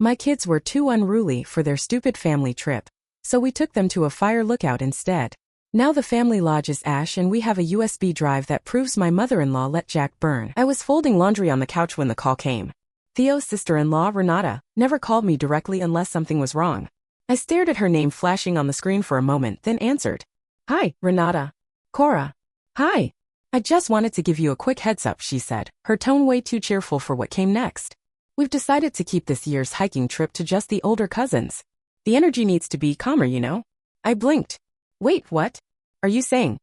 My kids were too unruly for their stupid family trip, so we took them to a fire lookout instead. Now the family lodge is ash and we have a USB drive that proves my mother-in-law let Jack burn. I was folding laundry on the couch when the call came. Theo's sister-in-law, Renata, never called me directly unless something was wrong. I stared at her name flashing on the screen for a moment, then answered. Hi, Renata. Cora. Hi. I just wanted to give you a quick heads up, she said, her tone way too cheerful for what came next. We've decided to keep this year's hiking trip to just the older cousins. The energy needs to be calmer, you know? I blinked. Wait, what? Are you saying?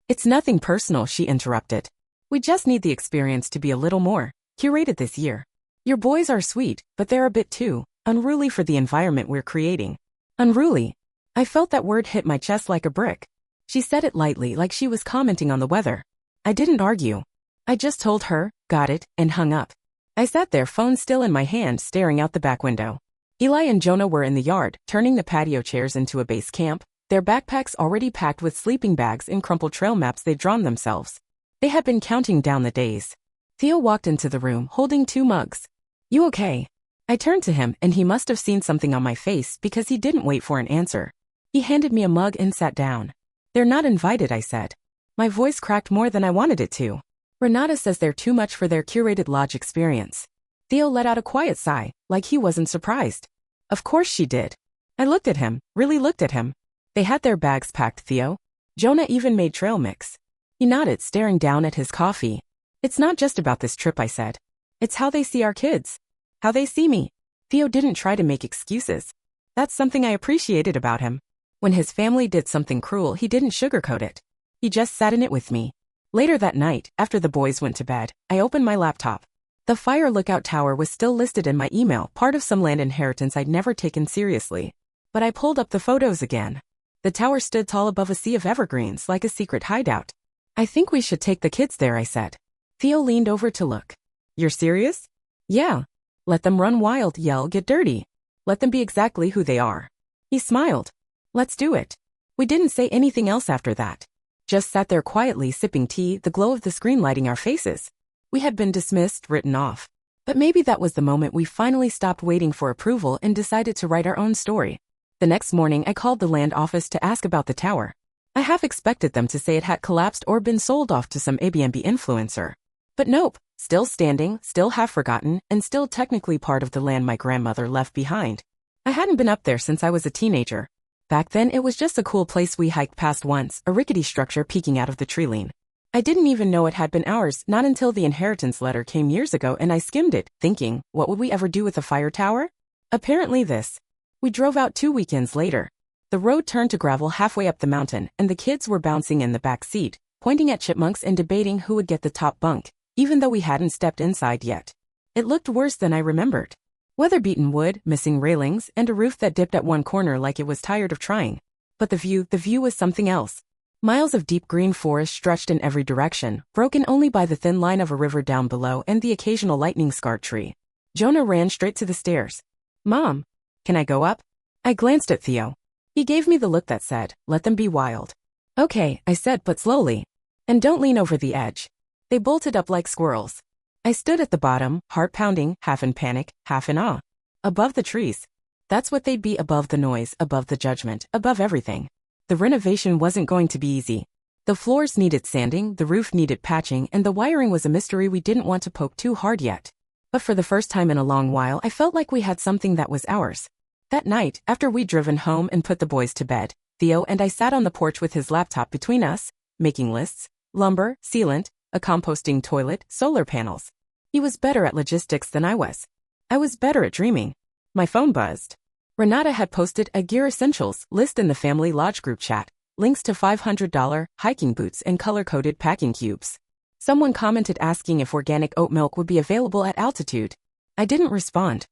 It's nothing personal, she interrupted. We just need the experience to be a little more curated this year. Your boys are sweet, but they're a bit too unruly for the environment we're creating. Unruly. I felt that word hit my chest like a brick. She said it lightly, like she was commenting on the weather. I didn't argue. I just told her, got it, and hung up. I sat there, phone still in my hand, staring out the back window. Eli and Jonah were in the yard, turning the patio chairs into a base camp, their backpacks already packed with sleeping bags and crumpled trail maps they'd drawn themselves. They had been counting down the days. Theo walked into the room, holding 2 mugs. You okay? I turned to him, and he must have seen something on my face because he didn't wait for an answer. He handed me a mug and sat down. They're not invited, I said. My voice cracked more than I wanted it to. Renata says they're too much for their curated lodge experience. Theo let out a quiet sigh, like he wasn't surprised. Of course she did. I looked at him, really looked at him. They had their bags packed, Theo. Jonah even made trail mix. He nodded, staring down at his coffee. It's not just about this trip, I said. It's how they see our kids. How they see me. Theo didn't try to make excuses. That's something I appreciated about him. When his family did something cruel, he didn't sugarcoat it. He just sat in it with me. Later that night, after the boys went to bed, I opened my laptop. The fire lookout tower was still listed in my email, part of some land inheritance I'd never taken seriously. But I pulled up the photos again. The tower stood tall above a sea of evergreens, like a secret hideout. I think we should take the kids there, I said. Theo leaned over to look. You're serious? Yeah. Let them run wild, yell, get dirty. Let them be exactly who they are. He smiled. Let's do it. We didn't say anything else after that. Just sat there quietly sipping tea, the glow of the screen lighting our faces. We had been dismissed, written off. But maybe that was the moment we finally stopped waiting for approval and decided to write our own story. The next morning, I called the land office to ask about the tower. I half expected them to say it had collapsed or been sold off to some Airbnb influencer. But nope, still standing, still half forgotten, and still technically part of the land my grandmother left behind. I hadn't been up there since I was a teenager. Back then, it was just a cool place we hiked past once, a rickety structure peeking out of the tree line. I didn't even know it had been ours, not until the inheritance letter came years ago and I skimmed it, thinking, what would we ever do with a fire tower? Apparently this. We drove out 2 weekends later. The road turned to gravel halfway up the mountain, and the kids were bouncing in the back seat, pointing at chipmunks and debating who would get the top bunk, even though we hadn't stepped inside yet. It looked worse than I remembered. Weather-beaten wood, missing railings, and a roof that dipped at one corner like it was tired of trying. But the view was something else. Miles of deep green forest stretched in every direction, broken only by the thin line of a river down below and the occasional lightning-scarred tree. Jonah ran straight to the stairs. Mom, can I go up? I glanced at Theo. He gave me the look that said, let them be wild. Okay, I said, but slowly. And don't lean over the edge. They bolted up like squirrels. I stood at the bottom, heart pounding, half in panic, half in awe. Above the trees. That's what they'd be, above the noise, above the judgment, above everything. The renovation wasn't going to be easy. The floors needed sanding, the roof needed patching, and the wiring was a mystery we didn't want to poke too hard yet. But for the first time in a long while, I felt like we had something that was ours. That night, after we'd driven home and put the boys to bed, Theo and I sat on the porch with his laptop between us, making lists, lumber, sealant, a composting toilet, solar panels. He was better at logistics than I was. I was better at dreaming. My phone buzzed. Renata had posted a Gear Essentials list in the family lodge group chat, links to $500 hiking boots and color-coded packing cubes. Someone commented asking if organic oat milk would be available at altitude. I didn't respond.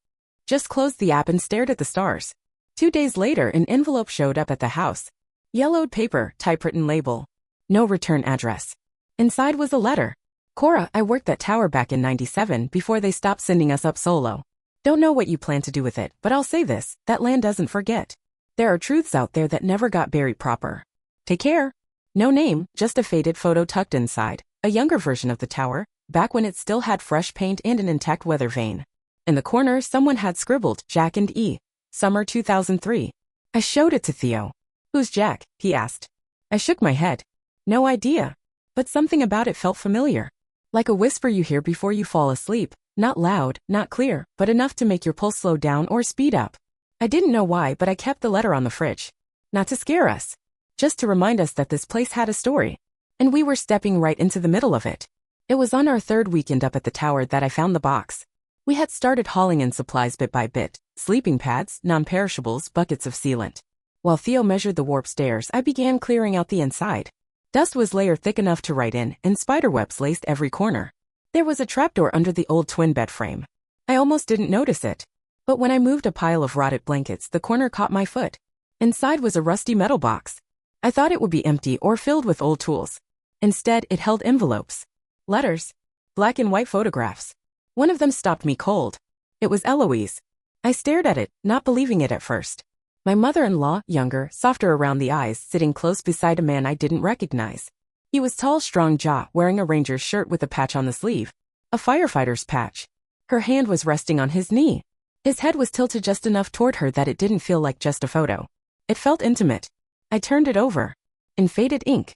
Just closed the app and stared at the stars. 2 days later, an envelope showed up at the house. Yellowed paper, typewritten label. No return address. Inside was a letter. Cora, I worked that tower back in '97 before they stopped sending us up solo. Don't know what you plan to do with it, but I'll say this, that land doesn't forget. There are truths out there that never got buried proper. Take care. No name, just a faded photo tucked inside, a younger version of the tower, back when it still had fresh paint and an intact weather vane. In the corner, someone had scribbled, Jack and E. Summer 2003. I showed it to Theo. Who's Jack? He asked. I shook my head. No idea. But something about it felt familiar. Like a whisper you hear before you fall asleep. Not loud, not clear, but enough to make your pulse slow down or speed up. I didn't know why, but I kept the letter on the fridge. Not to scare us. Just to remind us that this place had a story. And we were stepping right into the middle of it. It was on our third weekend up at the tower that I found the box. We had started hauling in supplies bit by bit. Sleeping pads, non-perishables, buckets of sealant. While Theo measured the warped stairs, I began clearing out the inside. Dust was layer thick enough to write in, and spiderwebs laced every corner. There was a trapdoor under the old twin bed frame. I almost didn't notice it. But when I moved a pile of rotted blankets, the corner caught my foot. Inside was a rusty metal box. I thought it would be empty or filled with old tools. Instead, it held envelopes. Letters. Black and white photographs. One of them stopped me cold. It was Eloise. I stared at it, not believing it at first. My mother-in-law, younger, softer around the eyes, sitting close beside a man I didn't recognize. He was tall, strong-jawed, wearing a ranger's shirt with a patch on the sleeve. A firefighter's patch. Her hand was resting on his knee. His head was tilted just enough toward her that it didn't feel like just a photo. It felt intimate. I turned it over. In faded ink.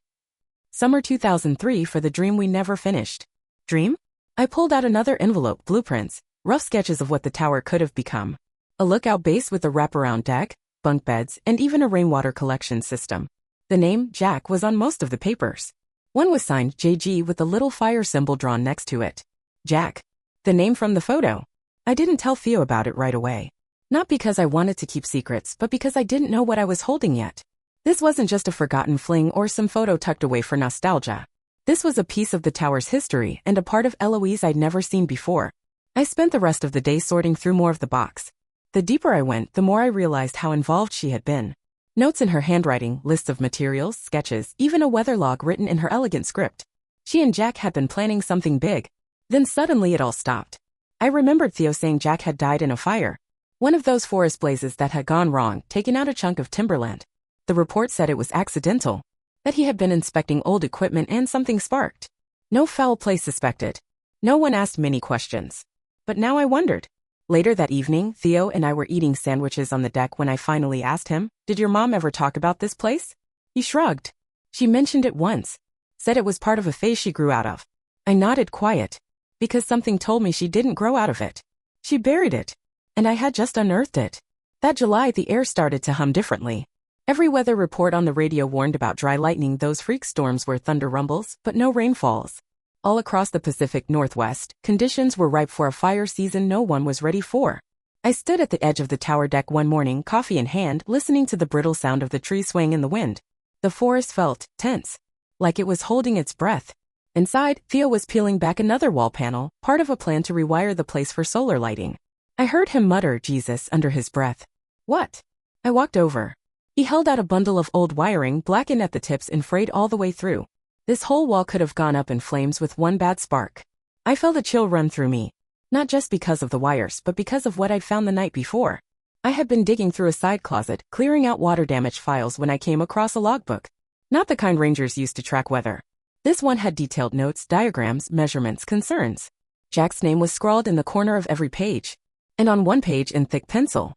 Summer 2003 for the dream we never finished. Dream? I pulled out another envelope, blueprints, rough sketches of what the tower could have become. A lookout base with a wraparound deck, bunk beds, and even a rainwater collection system. The name, Jack, was on most of the papers. One was signed JG with a little fire symbol drawn next to it. Jack. The name from the photo. I didn't tell Theo about it right away. Not because I wanted to keep secrets, but because I didn't know what I was holding yet. This wasn't just a forgotten fling or some photo tucked away for nostalgia. This was a piece of the tower's history and a part of Eloise I'd never seen before. I spent the rest of the day sorting through more of the box. The deeper I went, the more I realized how involved she had been. Notes in her handwriting, lists of materials, sketches, even a weather log written in her elegant script. She and Jack had been planning something big. Then suddenly it all stopped. I remembered Theo saying Jack had died in a fire. One of those forest blazes that had gone wrong, taken out a chunk of timberland. The report said it was accidental. That he had been inspecting old equipment and something sparked. No foul play suspected. No one asked many questions. But now I wondered. Later that evening, Theo and I were eating sandwiches on the deck when I finally asked him, "Did your mom ever talk about this place?" He shrugged. She mentioned it once. Said it was part of a phase she grew out of. I nodded quiet. Because something told me she didn't grow out of it. She buried it. And I had just unearthed it. That July the air started to hum differently. Every weather report on the radio warned about dry lightning, those freak storms where thunder rumbles, but no rain falls. All across the Pacific Northwest, conditions were ripe for a fire season no one was ready for. I stood at the edge of the tower deck one morning, coffee in hand, listening to the brittle sound of the trees swaying in the wind. The forest felt tense, like it was holding its breath. Inside, Theo was peeling back another wall panel, part of a plan to rewire the place for solar lighting. I heard him mutter, "Jesus," under his breath. What? I walked over. He held out a bundle of old wiring, blackened at the tips and frayed all the way through. This whole wall could have gone up in flames with one bad spark. I felt a chill run through me. Not just because of the wires, but because of what I'd found the night before. I had been digging through a side closet, clearing out water-damaged files when I came across a logbook. Not the kind rangers used to track weather. This one had detailed notes, diagrams, measurements, concerns. Jack's name was scrawled in the corner of every page. And on one page in thick pencil.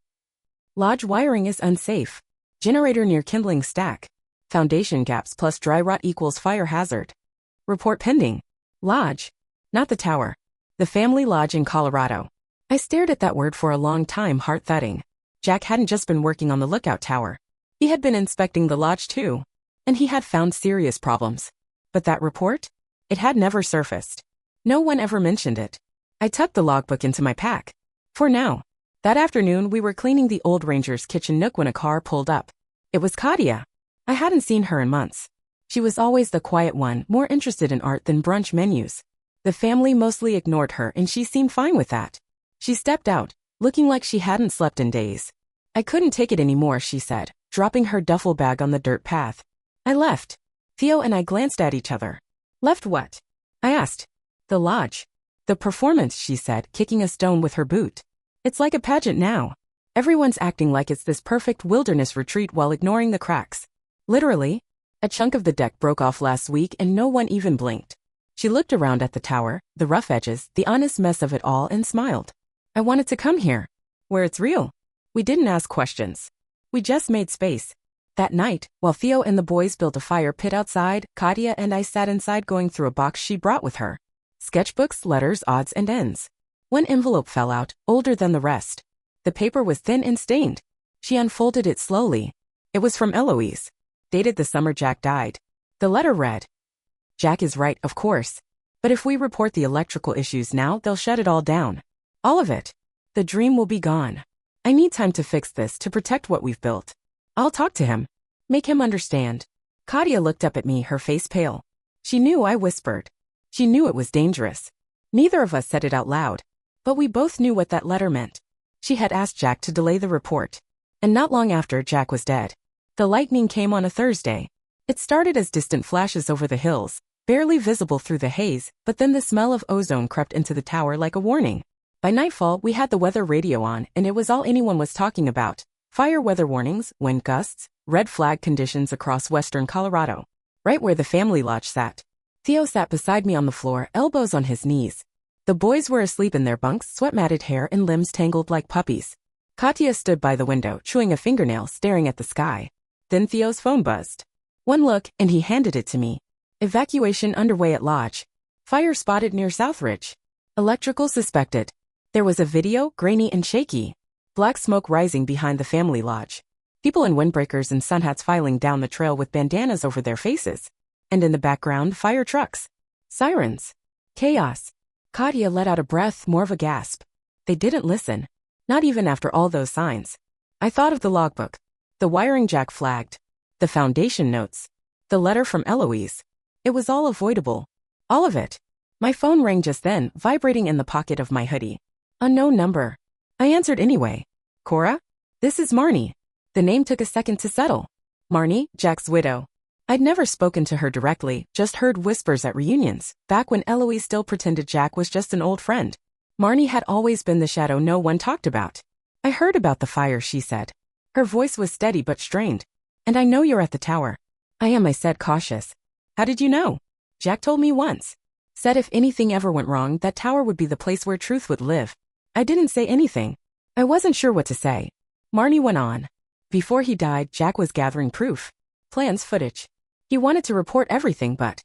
Lodge wiring is unsafe. Generator near kindling stack. Foundation gaps plus dry rot equals fire hazard. Report pending. Lodge. Not the tower. The family lodge in Colorado. I stared at that word for a long time, heart thudding. Jack hadn't just been working on the lookout tower. He had been inspecting the lodge too. And he had found serious problems. But that report? It had never surfaced. No one ever mentioned it. I tucked the logbook into my pack. For now. That afternoon we were cleaning the old ranger's kitchen nook when a car pulled up. It was Katia. I hadn't seen her in months. She was always the quiet one, more interested in art than brunch menus. The family mostly ignored her and she seemed fine with that. She stepped out, looking like she hadn't slept in days. "I couldn't take it anymore," she said, dropping her duffel bag on the dirt path. I left. Theo and I glanced at each other. "Left what?" I asked. "The lodge." "The performance," she said, kicking a stone with her boot. "It's like a pageant now. Everyone's acting like it's this perfect wilderness retreat while ignoring the cracks. Literally. A chunk of the deck broke off last week and no one even blinked." She looked around at the tower, the rough edges, the honest mess of it all and smiled. I wanted to come here, where it's real. We didn't ask questions. We just made space. That night, while Theo and the boys built a fire pit outside, Katia and I sat inside going through a box she brought with her. Sketchbooks, letters, odds and ends. One envelope fell out, older than the rest. The paper was thin and stained. She unfolded it slowly. It was from Eloise. Dated the summer Jack died. The letter read, "Jack is right, of course. But if we report the electrical issues now, they'll shut it all down. All of it. The dream will be gone. I need time to fix this to protect what we've built. I'll talk to him. Make him understand." Katia looked up at me, her face pale. She knew I whispered. She knew it was dangerous. Neither of us said it out loud. But we both knew what that letter meant. She had asked Jack to delay the report. And not long after, Jack was dead. The lightning came on a Thursday. It started as distant flashes over the hills, barely visible through the haze, but then the smell of ozone crept into the tower like a warning. By nightfall, we had the weather radio on, and it was all anyone was talking about. Fire weather warnings, wind gusts, red flag conditions across western Colorado. Right where the family lodge sat. Theo sat beside me on the floor, elbows on his knees. The boys were asleep in their bunks, sweat-matted hair and limbs tangled like puppies. Katia stood by the window, chewing a fingernail, staring at the sky. Then Theo's phone buzzed. One look, and he handed it to me. Evacuation underway at lodge. Fire spotted near Southridge. Electrical suspected. There was a video, grainy and shaky. Black smoke rising behind the family lodge. People in windbreakers and sun hats filing down the trail with bandanas over their faces. And in the background, fire trucks. Sirens. Chaos. Katia let out a breath, more of a gasp. They didn't listen. Not even after all those signs. I thought of the logbook. The wiring Jack flagged. The foundation notes. The letter from Eloise. It was all avoidable. All of it. My phone rang just then, vibrating in the pocket of my hoodie. Unknown number. I answered anyway. Cora? This is Marnie. The name took a second to settle. Marnie, Jack's widow. I'd never spoken to her directly, just heard whispers at reunions, back when Eloise still pretended Jack was just an old friend. Marnie had always been the shadow no one talked about. I heard about the fire, she said. Her voice was steady but strained. And I know you're at the tower. I am, I said, cautious. How did you know? Jack told me once. Said if anything ever went wrong, that tower would be the place where truth would live. I didn't say anything. I wasn't sure what to say. Marnie went on. Before he died, Jack was gathering proof. Plans, footage. He wanted to report everything, but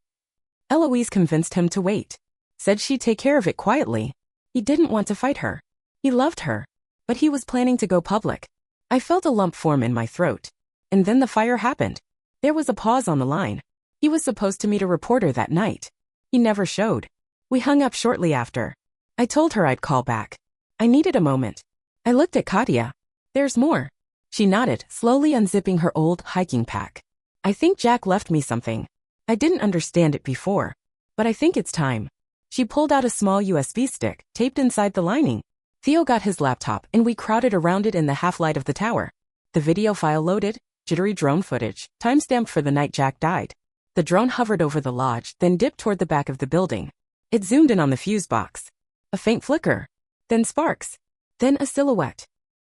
Eloise convinced him to wait. Said she'd take care of it quietly. He didn't want to fight her. He loved her. But he was planning to go public. I felt a lump form in my throat. And then the fire happened. There was a pause on the line. He was supposed to meet a reporter that night. He never showed. We hung up shortly after. I told her I'd call back. I needed a moment. I looked at Katia. There's more. She nodded, slowly unzipping her old hiking pack. I think Jack left me something. I didn't understand it before. But I think it's time. She pulled out a small USB stick, taped inside the lining. Theo got his laptop, and we crowded around it in the half-light of the tower. The video file loaded, jittery drone footage, timestamped for the night Jack died. The drone hovered over the lodge, then dipped toward the back of the building. It zoomed in on the fuse box. A faint flicker. Then sparks. Then a silhouette.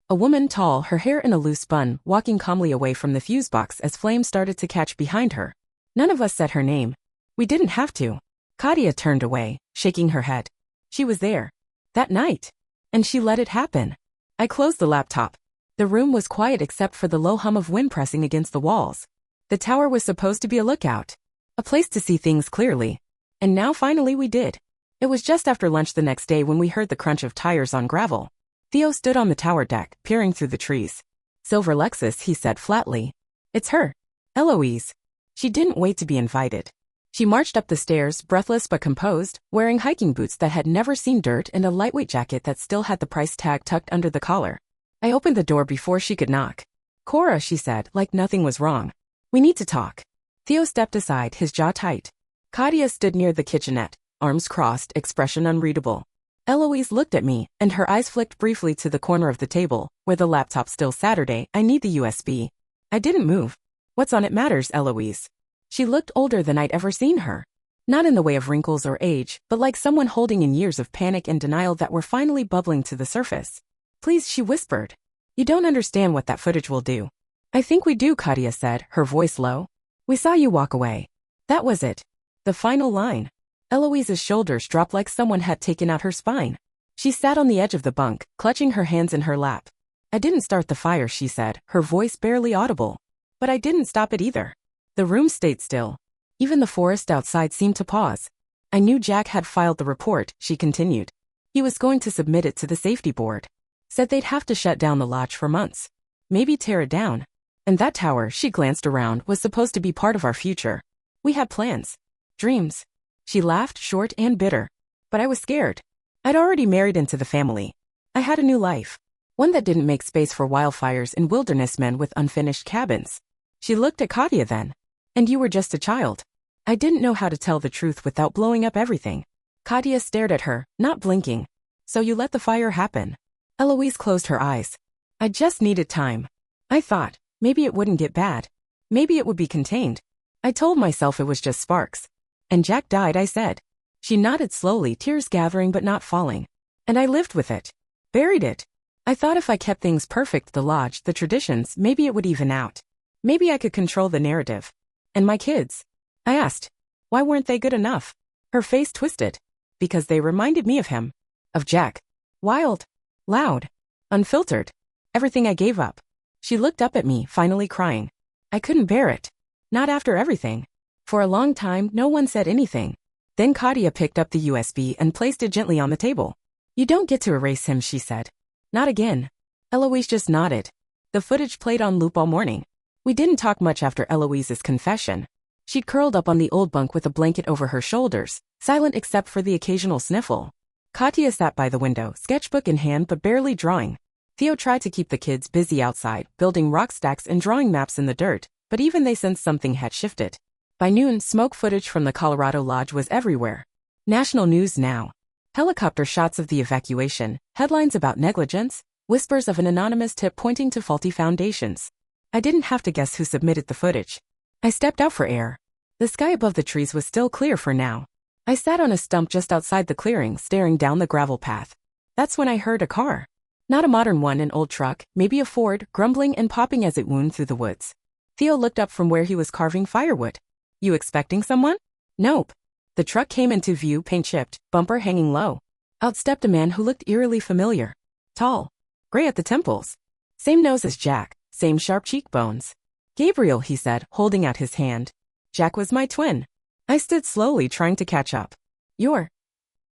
A woman tall, her hair in a loose bun, walking calmly away from the fuse box as flames started to catch behind her. None of us said her name. We didn't have to. Katia turned away, shaking her head. She was there. That night. And she let it happen. I closed the laptop. The room was quiet except for the low hum of wind pressing against the walls. The tower was supposed to be a lookout. A place to see things clearly. And now finally we did. It was just after lunch the next day when we heard the crunch of tires on gravel. Theo stood on the tower deck, peering through the trees. Silver Lexus, he said flatly. It's her. Eloise. She didn't wait to be invited. She marched up the stairs, breathless but composed, wearing hiking boots that had never seen dirt and a lightweight jacket that still had the price tag tucked under the collar. I opened the door before she could knock. Cora, she said, like nothing was wrong. We need to talk. Theo stepped aside, his jaw tight. Katia stood near the kitchenette, arms crossed, expression unreadable. Eloise looked at me, and her eyes flicked briefly to the corner of the table, where the laptop still Saturday, I need the USB. I didn't move. What's on it matters, Eloise. She looked older than I'd ever seen her. Not in the way of wrinkles or age, but like someone holding in years of panic and denial that were finally bubbling to the surface. Please, she whispered. You don't understand what that footage will do. I think we do, Katia said, her voice low. We saw you walk away. That was it. The final line. Eloise's shoulders dropped like someone had taken out her spine. She sat on the edge of the bunk, clutching her hands in her lap. I didn't start the fire, she said, her voice barely audible. But I didn't stop it either. The room stayed still. Even the forest outside seemed to pause. I knew Jack had filed the report, she continued. He was going to submit it to the safety board. Said they'd have to shut down the lodge for months. Maybe tear it down. And that tower, she glanced around, was supposed to be part of our future. We had plans. Dreams. She laughed, short and bitter. But I was scared. I'd already married into the family. I had a new life. One that didn't make space for wildfires and wilderness men with unfinished cabins. She looked at Katia then. And you were just a child. I didn't know how to tell the truth without blowing up everything. Katia stared at her, not blinking. So you let the fire happen. Eloise closed her eyes. I just needed time. I thought, maybe it wouldn't get bad. Maybe it would be contained. I told myself it was just sparks. And Jack died, I said. She nodded slowly, tears gathering but not falling. And I lived with it. Buried it. I thought if I kept things perfect, the lodge, the traditions, maybe it would even out. Maybe I could control the narrative. And my kids? I asked. Why weren't they good enough? Her face twisted. Because they reminded me of him. Of Jack. Wild. Loud. Unfiltered. Everything I gave up. She looked up at me, finally crying. I couldn't bear it. Not after everything. For a long time, no one said anything. Then Katia picked up the USB and placed it gently on the table. You don't get to erase him, she said. Not again. Eloise just nodded. The footage played on loop all morning. We didn't talk much after Eloise's confession. She'd curled up on the old bunk with a blanket over her shoulders, silent except for the occasional sniffle. Katia sat by the window, sketchbook in hand but barely drawing. Theo tried to keep the kids busy outside, building rock stacks and drawing maps in the dirt, but even they sensed something had shifted. By noon, smoke footage from the Colorado Lodge was everywhere. National news now. Helicopter shots of the evacuation, headlines about negligence, whispers of an anonymous tip pointing to faulty foundations. I didn't have to guess who submitted the footage. I stepped out for air. The sky above the trees was still clear for now. I sat on a stump just outside the clearing, staring down the gravel path. That's when I heard a car. Not a modern one, an old truck, maybe a Ford, grumbling and popping as it wound through the woods. Theo looked up from where he was carving firewood. You expecting someone? Nope. The truck came into view, paint chipped, bumper hanging low. Out stepped a man who looked eerily familiar. Tall. Gray at the temples. Same nose as Jack, same sharp cheekbones. Gabriel, he said, holding out his hand. Jack was my twin. I stood slowly, trying to catch up. You're?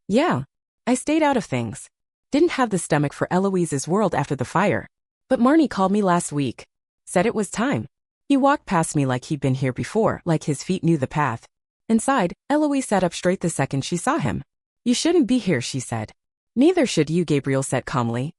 Yeah. I stayed out of things. Didn't have the stomach for Eloise's world after the fire. But Marnie called me last week. Said it was time. He walked past me like he'd been here before, like his feet knew the path. Inside, Eloise sat up straight the second she saw him. You shouldn't be here, she said. Neither should you, Gabriel said calmly.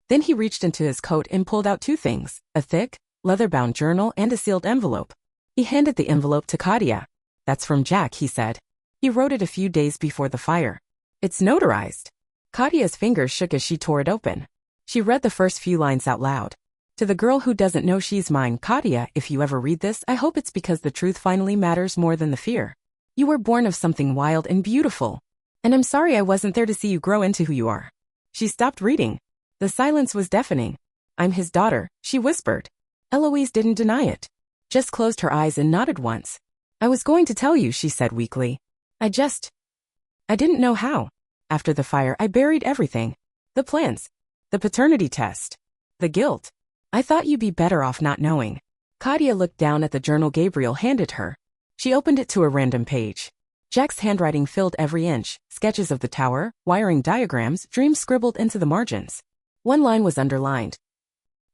Then he reached into his coat and pulled out two things, a thick, leather-bound journal and a sealed envelope. He handed the envelope to Katia. That's from Jack, he said. He wrote it a few days before the fire. It's notarized. Katia's fingers shook as she tore it open. She read the first few lines out loud. To the girl who doesn't know she's mine, Katia, if you ever read this, I hope it's because the truth finally matters more than the fear. You were born of something wild and beautiful. And I'm sorry I wasn't there to see you grow into who you are. She stopped reading. The silence was deafening. I'm his daughter, she whispered. Eloise didn't deny it. Just closed her eyes and nodded once. I was going to tell you, she said weakly. I didn't know how. After the fire, I buried everything. The plans. The paternity test. The guilt. I thought you'd be better off not knowing. Katia looked down at the journal Gabriel handed her. She opened it to a random page. Jack's handwriting filled every inch, sketches of the tower, wiring diagrams, dreams scribbled into the margins. One line was underlined.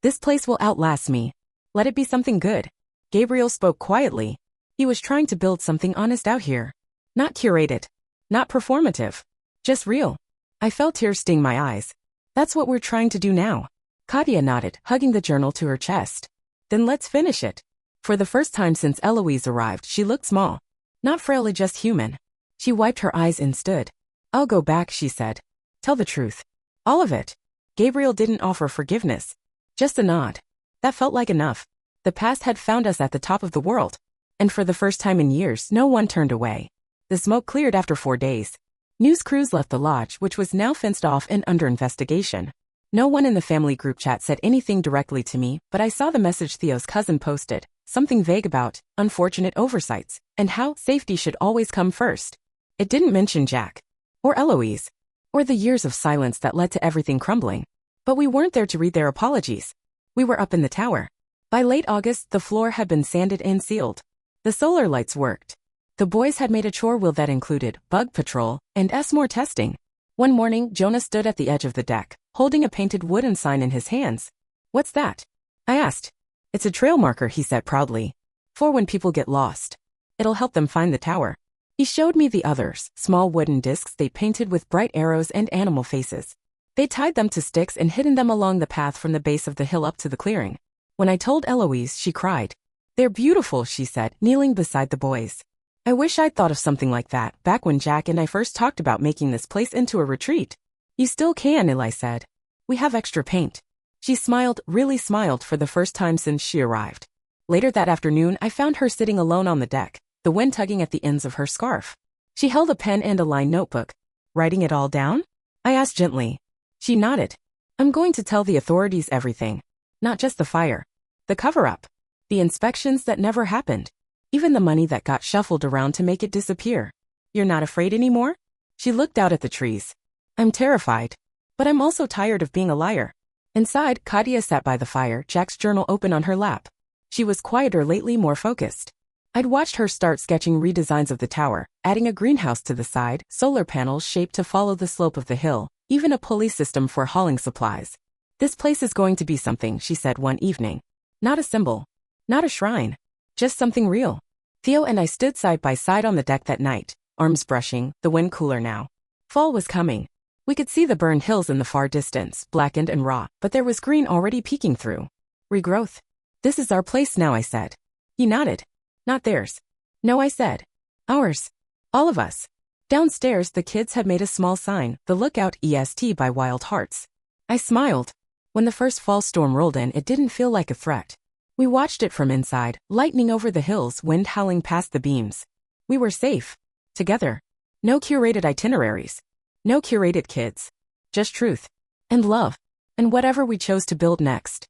This place will outlast me. Let it be something good. Gabriel spoke quietly. He was trying to build something honest out here. Not curated. Not performative. Just real. I felt tears sting my eyes. That's what we're trying to do now. Katia nodded, hugging the journal to her chest. Then let's finish it. For the first time since Eloise arrived, she looked small. Not frail, just human. She wiped her eyes and stood. I'll go back, she said. Tell the truth. All of it. Gabriel didn't offer forgiveness. Just a nod. That felt like enough. The past had found us at the top of the world. And for the first time in years, no one turned away. The smoke cleared after 4 days. News crews left the lodge, which was now fenced off and under investigation. No one in the family group chat said anything directly to me, but I saw the message Theo's cousin posted, something vague about unfortunate oversights, and how safety should always come first. It didn't mention Jack. Or Eloise. Or the years of silence that led to everything crumbling. But we weren't there to read their apologies. We were up in the tower. By late August, the floor had been sanded and sealed. The solar lights worked. The boys had made a chore wheel that included bug patrol and more testing. One morning, Jonah stood at the edge of the deck, holding a painted wooden sign in his hands. "What's that?" I asked. "It's a trail marker," he said proudly. "For when people get lost. It'll help them find the tower." He showed me the others, small wooden discs they painted with bright arrows and animal faces. They tied them to sticks and hidden them along the path from the base of the hill up to the clearing. When I told Eloise, she cried. "They're beautiful," she said, kneeling beside the boys. "I wish I'd thought of something like that back when Jack and I first talked about making this place into a retreat." "You still can," Eli said. "We have extra paint." She smiled, really smiled for the first time since she arrived. Later that afternoon, I found her sitting alone on the deck, the wind tugging at the ends of her scarf. She held a pen and a lined notebook. "Writing it all down?" I asked gently. She nodded. "I'm going to tell the authorities everything. Not just the fire. The cover-up. The inspections that never happened. Even the money that got shuffled around to make it disappear. You're not afraid anymore?" She looked out at the trees. "I'm terrified. But I'm also tired of being a liar." Inside, Katia sat by the fire, Jack's journal open on her lap. She was quieter lately, more focused. I'd watched her start sketching redesigns of the tower, adding a greenhouse to the side, solar panels shaped to follow the slope of the hill, even a pulley system for hauling supplies. "This place is going to be something," she said one evening. "Not a symbol. Not a shrine. Just something real." Theo and I stood side by side on the deck that night, arms brushing, the wind cooler now. Fall was coming. We could see the burned hills in the far distance, blackened and raw, but there was green already peeking through. "Regrowth. This is our place now," I said. He nodded. "Not theirs." "No," I said. "Ours. All of us." Downstairs, the kids had made a small sign, "The Lookout EST by Wild Hearts." I smiled. When the first fall storm rolled in, it didn't feel like a threat. We watched it from inside, lightning over the hills, wind howling past the beams. We were safe. Together. No curated itineraries. No curated kids. Just truth. And love. And whatever we chose to build next.